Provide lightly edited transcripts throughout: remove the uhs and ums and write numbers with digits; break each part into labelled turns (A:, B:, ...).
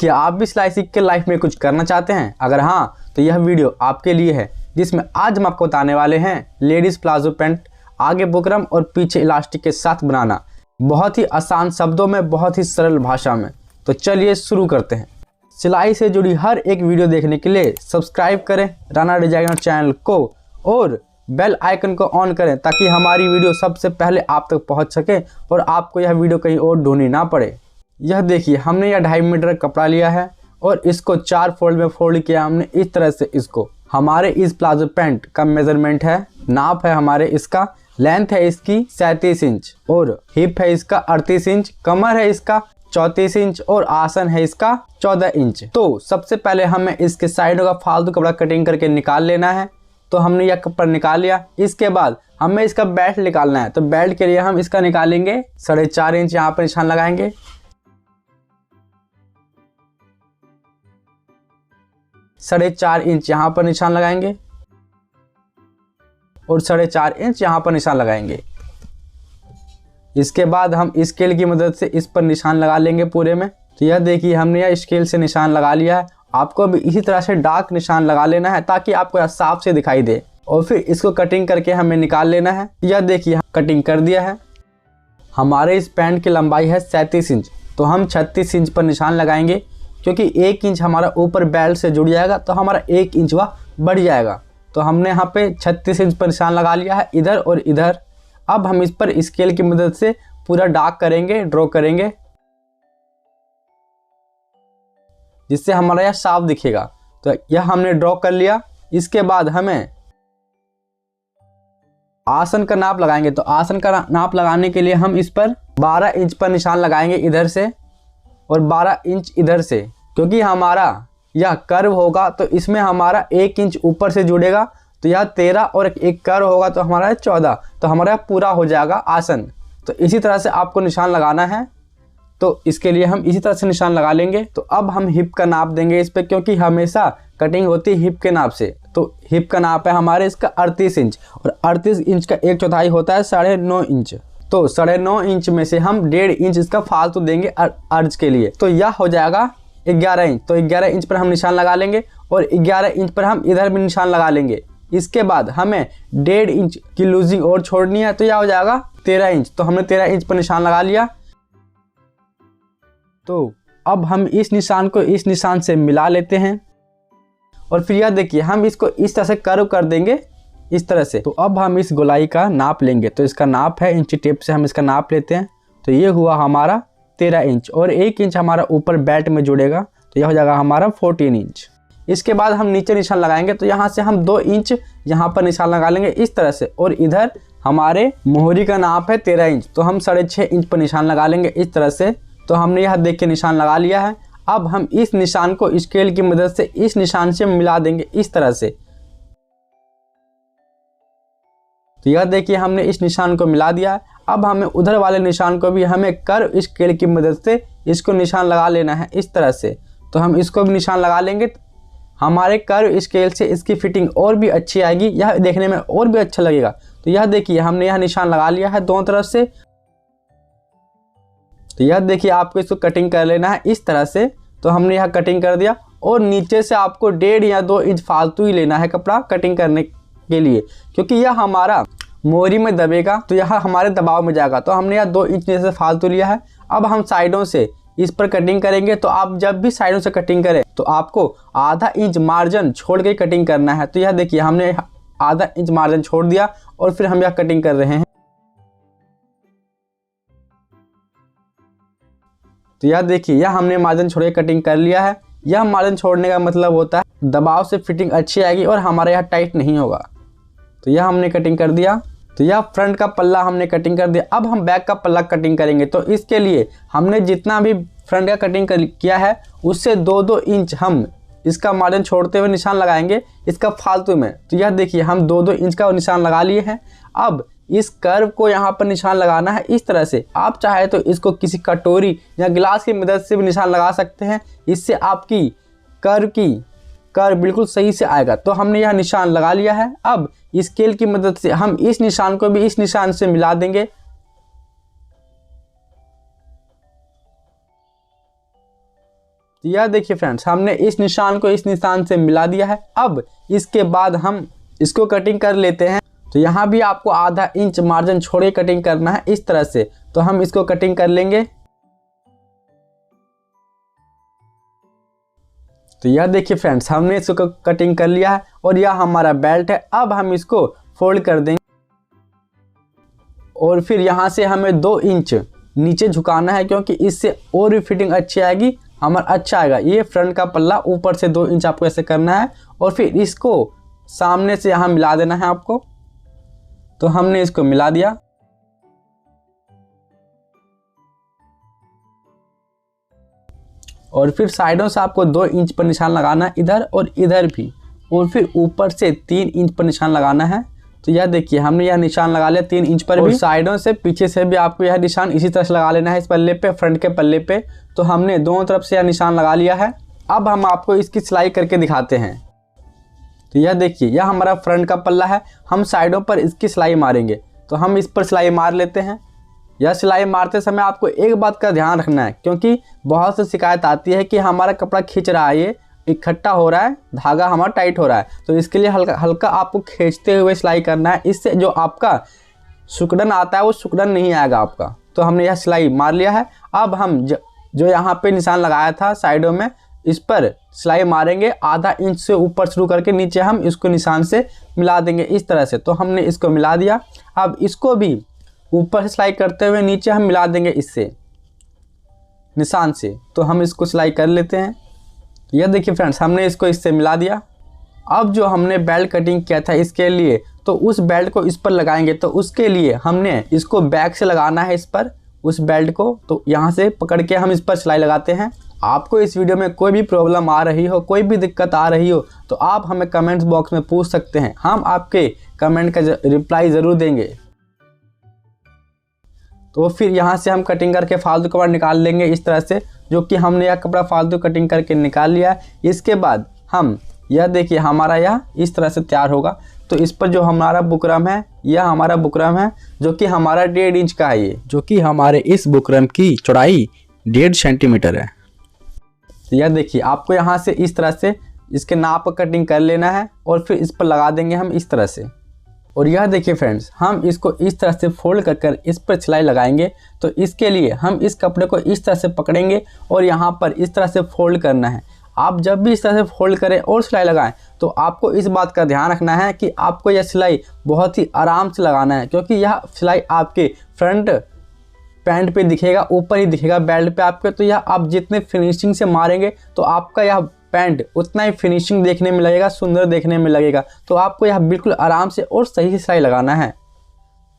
A: क्या आप भी सिलाई सीख के लाइफ में कुछ करना चाहते हैं? अगर हाँ तो यह वीडियो आपके लिए है, जिसमें आज हम आपको बताने वाले हैं लेडीज़ प्लाजो पैंट आगे बुकरम और पीछे इलास्टिक के साथ बनाना, बहुत ही आसान शब्दों में, बहुत ही सरल भाषा में। तो चलिए शुरू करते हैं। सिलाई से जुड़ी हर एक वीडियो देखने के लिए सब्सक्राइब करें राणा डिजाइनर चैनल को और बेल आइकन को ऑन करें, ताकि हमारी वीडियो सबसे पहले आप तक पहुंच सके और आपको यह वीडियो कहीं और ढूंढनी ना पड़े। यह देखिए, हमने यह 2.5 मीटर कपड़ा लिया है और इसको 4 फोल्ड में फोल्ड किया हमने इस तरह से। इसको हमारे इस प्लाजो पैंट का मेजरमेंट है, नाप है हमारे इसका, लेंथ है इसकी 37 इंच और हिप है इसका 38 इंच, कमर है इसका 34 इंच और आसन है इसका 14 इंच। तो सबसे पहले हमें इसके साइडों का फालतू कपड़ा कटिंग करके निकाल लेना है। तो हमने यह कपड़ा निकाल लिया। इसके बाद हमें इसका बेल्ट निकालना है। तो बेल्ट के लिए हम इसका निकालेंगे 4.5 इंच, यहाँ पर निशान लगाएंगे। 4.5 इंच यहाँ पर निशान लगाएंगे और 4.5 इंच यहाँ पर निशान लगाएंगे। इसके बाद हम स्केल की मदद से इस पर निशान लगा लेंगे पूरे में। तो यह देखिए, हमने यह स्केल से निशान लगा लिया है। आपको भी इसी तरह से डार्क निशान लगा लेना है, ताकि आपको यह साफ से दिखाई दे। और फिर इसको कटिंग करके हमें निकाल लेना है। यह देखिए, कटिंग कर दिया है। हमारे इस पैंट की लंबाई है 37 इंच, तो हम 36 इंच पर निशान लगाएंगे, क्योंकि 1 इंच हमारा ऊपर बेल्ट से जुड़ जाएगा, तो हमारा 1 इंच वह बढ़ जाएगा। तो हमने यहाँ पे 36 इंच पर निशान लगा लिया है, इधर और इधर। अब हम इस पर स्केल की मदद से पूरा डार्क करेंगे, ड्रॉ करेंगे, जिससे हमारा यह साफ दिखेगा। तो यह हमने ड्रॉ कर लिया। इसके बाद हमें आसन का नाप लगाएंगे। तो आसन का नाप लगाने के लिए हम इस पर 12 इंच पर निशान लगाएंगे इधर से और 12 इंच इधर से, क्योंकि हमारा यह कर्व होगा तो इसमें हमारा 1 इंच ऊपर से जुड़ेगा। तो यह 13 और एक कर्व होगा तो हमारा 14, तो हमारा पूरा हो जाएगा आसन। तो इसी तरह से आपको निशान लगाना है। तो इसके लिए हम इसी तरह से निशान लगा लेंगे। तो अब हम हिप का नाप देंगे इस पर, क्योंकि हमेशा कटिंग होती है हिप के नाप से। तो हिप का नाप है हमारे इसका 38 इंच और 38 इंच का 1/4 होता है 9.5 इंच। तो 9.5 इंच में से हम 1.5 इंच इसका फालतू देंगे अर्ज के लिए। तो यह हो जाएगा 11 इंच। तो 11 इंच पर हम निशान लगा लेंगे और 11 इंच पर हम इधर भी निशान लगा लेंगे। इसके बाद हमें 1.5 इंच की लूजिंग और छोड़नी है, तो यह हो जाएगा 13 इंच। तो हमने 13 इंच पर निशान लगा लिया। तो अब हम इस निशान को इस निशान से मिला लेते हैं और फिर यह देखिए, हम इसको इस तरह से कर्व कर देंगे, इस तरह से। तो अब हम इस गोलाई का नाप लेंगे। तो इसका नाप है, इंची टेप से हम इसका नाप लेते हैं। तो ये हुआ हमारा 13 इंच और 1 इंच हमारा ऊपर बेल्ट में जुड़ेगा, तो यह हो जाएगा हमारा 14 इंच। इसके बाद हम नीचे निशान लगाएंगे। तो यहाँ से हम 2 इंच यहाँ पर निशान लगा लेंगे इस तरह से, और इधर हमारे मोहरी का नाप है 13 इंच, तो हम 6.5 इंच पर निशान लगा लेंगे इस तरह से। तो हमने यह देख के निशान लगा लिया है। अब हम इस निशान को स्केल की मदद से इस निशान से मिला देंगे इस तरह से। तो यह देखिए, हमने इस निशान को मिला दिया है। अब हमें उधर वाले निशान को भी हमें कर्व स्केल की मदद से इसको निशान लगा लेना है इस तरह से। तो हम इसको भी निशान लगा लेंगे। हमारे कर्व स्केल से इसकी फिटिंग और भी अच्छी आएगी, यह देखने में और भी अच्छा लगेगा। तो यह देखिए, हमने यह निशान लगा लिया है दोनों तरफ से। तो यह देखिए, आपको इसको कटिंग कर लेना है इस तरह से। तो हमने यह कटिंग कर दिया और नीचे से आपको 1.5 या 2 इंच फालतू ही लेना है कपड़ा कटिंग करने के लिए, क्योंकि यह हमारा मोहरी में दबेगा, तो यह हमारे दबाव में जाएगा। तो हमने यह 2 इंच नीचे से फालतू लिया है। अब हम साइडों से इस पर कटिंग करेंगे। तो आप जब भी साइडों से कटिंग करें तो आपको आधा इंच मार्जिन छोड़ के कटिंग करना है। तो यह देखिए, हमने आधा इंच मार्जिन छोड़ दिया और फिर हम यह कटिंग कर रहे हैं। तो यह देखिए, यह हमने मार्जिन छोड़ के कटिंग कर लिया है। यह मार्जिन छोड़ने का मतलब होता है दबाव से फिटिंग अच्छी आएगी और हमारे यहाँ टाइट नहीं होगा। तो यह हमने कटिंग कर दिया। तो यह फ्रंट का पल्ला हमने कटिंग कर दिया। अब हम बैक का पल्ला कटिंग करेंगे। तो इसके लिए हमने जितना भी फ्रंट का कटिंग किया है उससे 2-2 इंच हम इसका मार्जिन छोड़ते हुए निशान लगाएंगे इसका फालतू में। तो यह देखिए, हम 2-2 इंच का निशान लगा लिए हैं। अब इस कर्व को यहाँ पर निशान लगाना है इस तरह से। आप चाहे तो इसको किसी कटोरी या गिलास की मदद से भी निशान लगा सकते हैं, इससे आपकी कर्व बिल्कुल सही से आएगा। तो हमने यह निशान लगा लिया है। अब स्केल की मदद से हम इस निशान को भी इस निशान से मिला देंगे। तो यह देखिए फ्रेंड्स, हमने इस निशान को इस निशान से मिला दिया है। अब इसके बाद हम इसको कटिंग कर लेते हैं। तो यहाँ भी आपको आधा इंच मार्जिन छोड़ के कटिंग करना है इस तरह से। तो हम इसको कटिंग कर लेंगे। तो यह देखिए फ्रेंड्स, हमने इसको कटिंग कर लिया है और यह हमारा बेल्ट है। अब हम इसको फोल्ड कर देंगे और फिर यहाँ से हमें 2 इंच नीचे झुकाना है, क्योंकि इससे और भी फिटिंग अच्छी आएगी, हमारा अच्छा आएगा। ये फ्रंट का पल्ला, ऊपर से 2 इंच आपको ऐसे करना है और फिर इसको सामने से यहाँ मिला देना है आपको। तो हमने इसको मिला दिया। और फिर साइडों से आपको 2 इंच पर निशान लगाना है, इधर और इधर भी, और फिर ऊपर से 3 इंच पर निशान लगाना है। तो यह देखिए, हमने यह निशान लगा लिया 3 इंच पर भी। साइडों से पीछे से भी आपको यह निशान इसी तरह से लगा लेना है, इस पल्ले पे, फ्रंट के पल्ले पे। तो हमने दोनों तरफ से यह निशान लगा लिया है। अब हम आपको इसकी सिलाई करके दिखाते हैं। तो यह देखिए, यह हमारा फ्रंट का पल्ला है, हम साइडों पर इसकी सिलाई मारेंगे। तो हम इस पर सिलाई मार लेते हैं। यह सिलाई मारते समय आपको एक बात का ध्यान रखना है, क्योंकि बहुत सी शिकायत आती है कि हमारा कपड़ा खींच रहा है, ये इकट्ठा हो रहा है, धागा हमारा टाइट हो रहा है। तो इसके लिए हल्का हल्का आपको खींचते हुए सिलाई करना है। इससे जो आपका सुकड़न आता है वो सुकड़न नहीं आएगा आपका। तो हमने यह सिलाई मार लिया है। अब हम जो यहाँ पे निशान लगाया था साइडों में, इस पर सिलाई मारेंगे। आधा इंच से ऊपर शुरू करके नीचे हम इसको निशान से मिला देंगे इस तरह से। तो हमने इसको मिला दिया। अब इसको भी ऊपर से सिलाई करते हुए नीचे हम मिला देंगे इससे, निशान से। तो हम इसको सिलाई कर लेते हैं। यह देखिए फ्रेंड्स, हमने इसको इससे मिला दिया। अब जो हमने बेल्ट कटिंग किया था इसके लिए, तो उस बेल्ट को इस पर लगाएंगे। तो उसके लिए हमने इसको बैक से लगाना है इस पर, उस बेल्ट को। तो यहाँ से पकड़ के हम इस पर सिलाई लगाते हैं। आपको इस वीडियो में कोई भी प्रॉब्लम आ रही हो, कोई भी दिक्कत आ रही हो, तो आप हमें कमेंट्स बॉक्स में पूछ सकते हैं। हम आपके कमेंट का रिप्लाई ज़रूर देंगे। तो फिर यहाँ से हम कटिंग करके फालतू कपड़ा निकाल लेंगे इस तरह से, जो कि हमने यह कपड़ा फालतू कटिंग करके निकाल लिया है। इसके बाद हम यह देखिए, हमारा यह इस तरह से तैयार होगा। तो इस पर जो हमारा बुकरम है, यह हमारा बुकरम है, जो कि हमारा 1.5 इंच का है, ये जो कि हमारे इस बुकरम की चौड़ाई 1.5 सेंटीमीटर है। तो यह देखिए, आपको यहाँ से इस तरह से इसके नाप पर कटिंग कर लेना है और फिर इस पर लगा देंगे हम इस तरह से। और यह देखिए फ्रेंड्स, हम इसको इस तरह से फोल्ड कर इस पर सिलाई लगाएंगे। तो इसके लिए हम इस कपड़े को इस तरह से पकड़ेंगे और यहाँ पर इस तरह से फोल्ड करना है। आप जब भी इस तरह से फोल्ड करें और सिलाई लगाएं, तो आपको इस बात का ध्यान रखना है कि आपको यह सिलाई बहुत ही आराम से लगाना है, क्योंकि यह सिलाई आपके फ्रंट पैंट पे दिखेगा, ऊपर ही दिखेगा बेल्ट पे आपके। तो यह आप जितने फिनिशिंग से मारेंगे, तो आपका यह पैंट उतना ही फिनिशिंग देखने में लगेगा, सुंदर देखने में लगेगा। तो आपको यह बिल्कुल आराम से और सही से सिलाई लगाना है।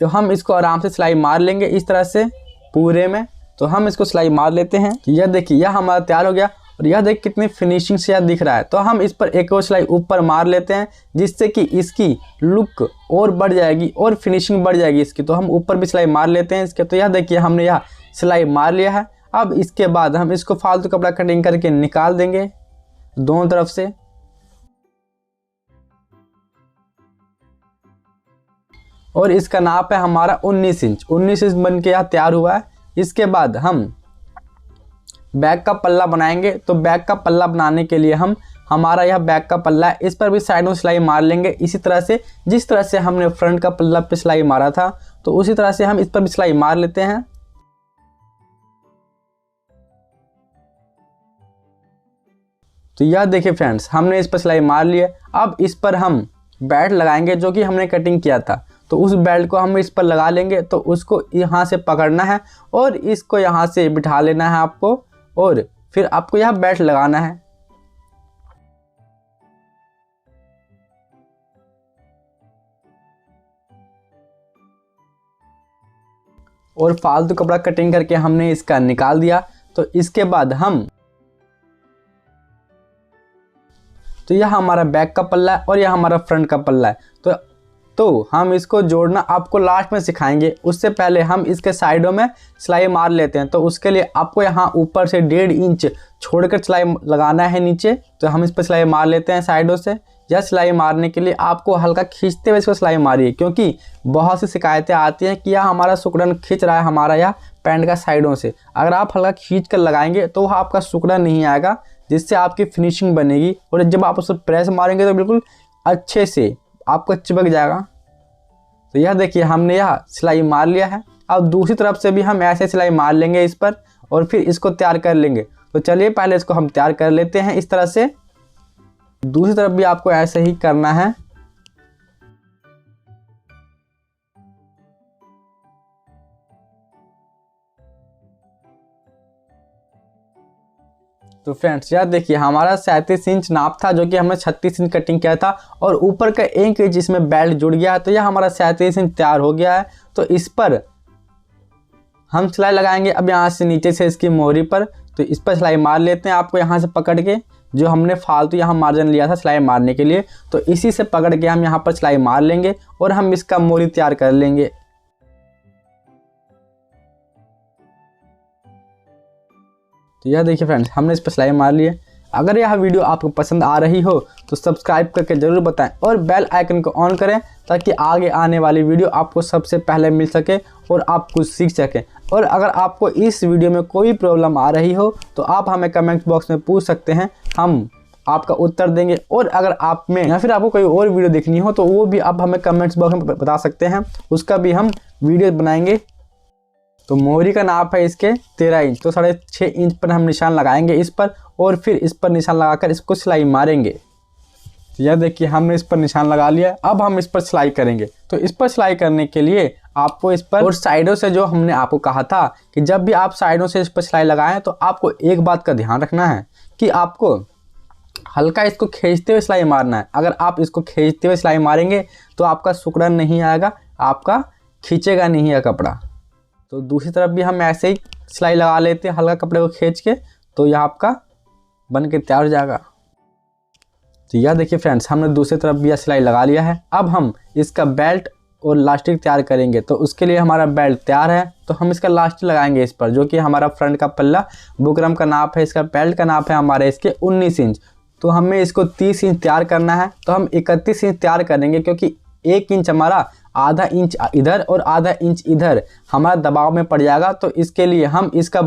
A: तो हम इसको आराम से सिलाई मार लेंगे इस तरह से पूरे में। तो हम इसको सिलाई मार लेते हैं। यह देखिए, यह हमारा तैयार हो गया। और यह देखिए कितनी फिनिशिंग से यह दिख रहा है। तो हम इस पर एक और सिलाई ऊपर मार लेते हैं, जिससे कि इसकी लुक और बढ़ जाएगी और फिनिशिंग बढ़ जाएगी इसकी। तो हम ऊपर भी सिलाई मार लेते हैं इसके। तो यह देखिए, हमने यह सिलाई मार लिया है। अब इसके बाद हम इसको फालतू कपड़ा कटिंग करके निकाल देंगे दोनों तरफ से। और इसका नाप है हमारा 19 इंच। 19 इंच बन के यह तैयार हुआ है। इसके बाद हम बैक का पल्ला बनाएंगे। तो बैक का पल्ला बनाने के लिए हम हमारा यह बैक का पल्ला है, इस पर भी साइडों सिलाई मार लेंगे इसी तरह से, जिस तरह से हमने फ्रंट का पल्ला पे सिलाई मारा था। तो उसी तरह से हम इस पर भी सिलाई मार लेते हैं। तो यह देखिए फ्रेंड्स, हमने इस पर सिलाई मार ली है। अब इस पर हम बेल्ट लगाएंगे जो कि हमने कटिंग किया था। तो उस बेल्ट को हम इस पर लगा लेंगे। तो उसको यहाँ से पकड़ना है और इसको यहाँ से बिठा लेना है आपको, और फिर आपको यह बेल्ट लगाना है। और फालतू कपड़ा कटिंग करके हमने इसका निकाल दिया। तो इसके बाद हम, तो यह हमारा बैक का पल्ला है और यह हमारा फ्रंट का पल्ला है। तो हम इसको जोड़ना आपको लास्ट में सिखाएंगे। उससे पहले हम इसके साइडों में सिलाई मार लेते हैं। तो उसके लिए आपको यहाँ ऊपर से 1.5 इंच छोड़कर सिलाई लगाना है नीचे। तो हम इस पर सिलाई मार लेते हैं साइडों से। यह सिलाई मारने के लिए आपको हल्का खींचते हुए इसको सिलाई मारिए, क्योंकि बहुत सी शिकायतें आती हैं कि यह हमारा सुकड़न खींच रहा है हमारा यह पैंट का साइडों से। अगर आप हल्का खींच कर लगाएंगे तो वह आपका सुकड़न नहीं आएगा, जिससे आपकी फिनिशिंग बनेगी और जब आप उस पर प्रेस मारेंगे तो बिल्कुल अच्छे से आपको चिपक जाएगा। तो यह देखिए हमने यह सिलाई मार लिया है। अब दूसरी तरफ से भी हम ऐसे सिलाई मार लेंगे इस पर और फिर इसको तैयार कर लेंगे। तो चलिए पहले इसको हम तैयार कर लेते हैं इस तरह से। दूसरी तरफ भी आपको ऐसे ही करना है। तो फ्रेंड्स यार देखिए हमारा 37 इंच नाप था जो कि हमने 36 इंच कटिंग किया था और ऊपर का 1 इंच इसमें बेल्ट जुड़ गया है। तो यह हमारा 37 इंच तैयार हो गया है। तो इस पर हम सिलाई लगाएंगे। अब यहाँ से नीचे से इसकी मोहरी पर तो इस पर सिलाई मार लेते हैं। आपको यहाँ से पकड़ के जो हमने फालतू यहाँ मार्जिन लिया था सिलाई मारने के लिए, तो इसी से पकड़ के हम यहाँ पर सिलाई मार लेंगे और हम इसका मोहरी तैयार कर लेंगे। तो यह देखिए फ्रेंड्स हमने इस पर सिलाई मार ली है। अगर यह वीडियो आपको पसंद आ रही हो तो सब्सक्राइब करके ज़रूर बताएं और बेल आइकन को ऑन करें ताकि आगे आने वाली वीडियो आपको सबसे पहले मिल सके और आप कुछ सीख सकें। और अगर आपको इस वीडियो में कोई प्रॉब्लम आ रही हो तो आप हमें कमेंट बॉक्स में पूछ सकते हैं, हम आपका उत्तर देंगे। और अगर आप में या फिर आपको कोई और वीडियो देखनी हो तो वो भी आप हमें कमेंट्स बॉक्स में बता सकते हैं, उसका भी हम वीडियो बनाएंगे। तो मोहरी का नाप है इसके 13 इंच। तो 6.5 इंच पर हम निशान लगाएंगे इस पर और फिर इस पर निशान लगाकर इसको सिलाई मारेंगे। तो यह देखिए हमने इस पर निशान लगा लिया। अब हम इस पर सिलाई करेंगे। तो इस पर सिलाई करने के लिए आपको इस पर और साइडों से, जो हमने आपको कहा था कि जब भी आप साइडों से इस पर सिलाई लगाएं तो आपको एक बात का ध्यान रखना है कि आपको हल्का इसको खींचते हुए सिलाई मारना है। अगर आप इसको खींचते हुए सिलाई मारेंगे तो आपका सिकुड़न नहीं आएगा, आपका खींचेगा नहीं है कपड़ा। तो दूसरी तरफ भी हम ऐसे ही सिलाई लगा लेते हैं हल्का कपड़े को खींच के, तो यह आपका बन के तैयार हो जाएगा। तो यह देखिए फ्रेंड्स हमने दूसरी तरफ भी यह सिलाई लगा लिया है। अब हम इसका बेल्ट और लास्टिक तैयार करेंगे। तो उसके लिए हमारा बेल्ट तैयार है तो हम इसका लास्टिक लगाएंगे इस पर, जो कि हमारा फ्रंट का पल्ला बुकरम का नाप है। इसका बेल्ट का नाप है हमारे इसके 19 इंच। तो हमें इसको 30 इंच तैयार करना है। तो हम 31 इंच तैयार करेंगे क्योंकि 1 इंच हमारा आधा इंच इधर और आधा इंच इधर हमारा दबाव में पड़ जाएगा। तो इसके लिए हम इसका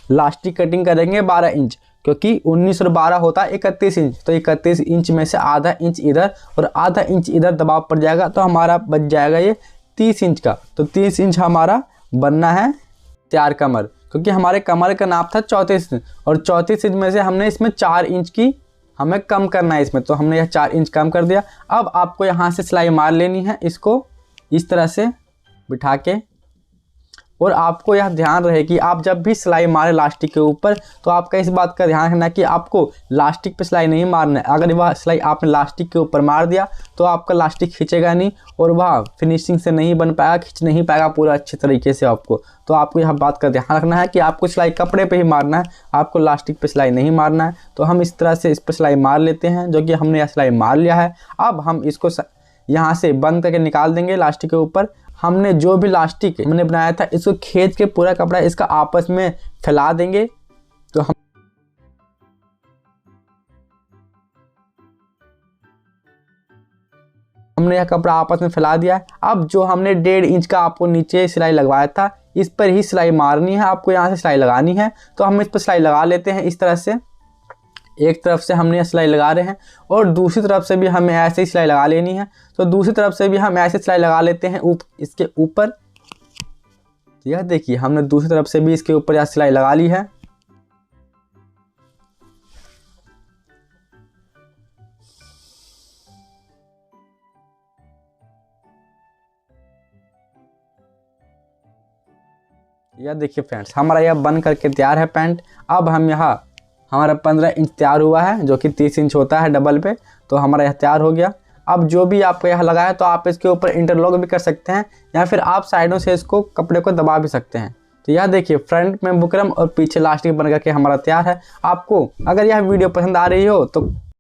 A: लास्टिक कटिंग करेंगे 12 इंच, क्योंकि 19 और 12 होता है 31 इंच। तो 31 इंच में से आधा इंच इधर और आधा इंच इधर दबाव पड़ जाएगा तो हमारा बच जाएगा ये 30 इंच का। तो 30 इंच हमारा बनना है तैयार कमर, क्योंकि हमारे कमर का नाप था 34 इंच और 34 इंच में से हमने इसमें 4 इंच की हमें कम करना है इसमें, तो हमने यह 4 इंच कम कर दिया। अब आपको यहाँ से सिलाई मार लेनी है इसको इस तरह से बिठा के। और आपको यह ध्यान रहे कि आप जब भी सिलाई मारे लास्टिक के ऊपर तो आपका इस बात का ध्यान रखना कि आपको लास्टिक पे सिलाई नहीं मारना है। अगर वह सिलाई आपने लास्टिक के ऊपर मार दिया तो आपका लास्टिक खींचेगा नहीं और वह फिनिशिंग से नहीं बन पाएगा, खींच नहीं पाएगा पूरा अच्छे तरीके से आपको। तो आपको यह बात का ध्यान रखना है कि आपको सिलाई कपड़े पे ही मारना है, आपको लास्टिक पे सिलाई नहीं मारना है। तो हम इस तरह से इस पर सिलाई मार लेते हैं, जो कि हमने यह सिलाई मार लिया है। अब हम इसको यहाँ से बंद करके निकाल देंगे लास्टिक के ऊपर। हमने जो भी लास्टिक हमने बनाया था इसको खींच के पूरा कपड़ा इसका आपस में फैला देंगे। तो हमने यह कपड़ा आपस में फैला दिया है। अब जो हमने 1.5 इंच का आपको नीचे सिलाई लगवाया था इस पर ही सिलाई मारनी है, आपको यहाँ से सिलाई लगानी है। तो हम इस पर सिलाई लगा लेते हैं इस तरह से। एक तरफ से हमने सिलाई लगा रहे हैं और दूसरी तरफ से भी हमें ऐसे ही सिलाई लगा लेनी है। तो दूसरी तरफ से भी हम ऐसे सिलाई लगा लेते हैं इसके ऊपर। यह देखिए हमने दूसरी तरफ से भी इसके ऊपर यह सिलाई लगा ली है। यह देखिए फ्रेंड्स हमारा यह बन करके तैयार है पैंट। अब हम यहाँ हमारा 15 इंच तैयार हुआ है, जो कि 30 इंच होता है डबल पे। तो हमारा यह तैयार हो गया। अब जो भी आपको यह लगाया तो आप इसके ऊपर इंटरलॉक भी कर सकते हैं या फिर आप साइडों से इसको कपड़े को दबा भी सकते हैं। तो यह देखिए फ्रंट में बुकरम और पीछे लास्टिक बन करके हमारा तैयार है। आपको अगर यह वीडियो पसंद आ रही हो तो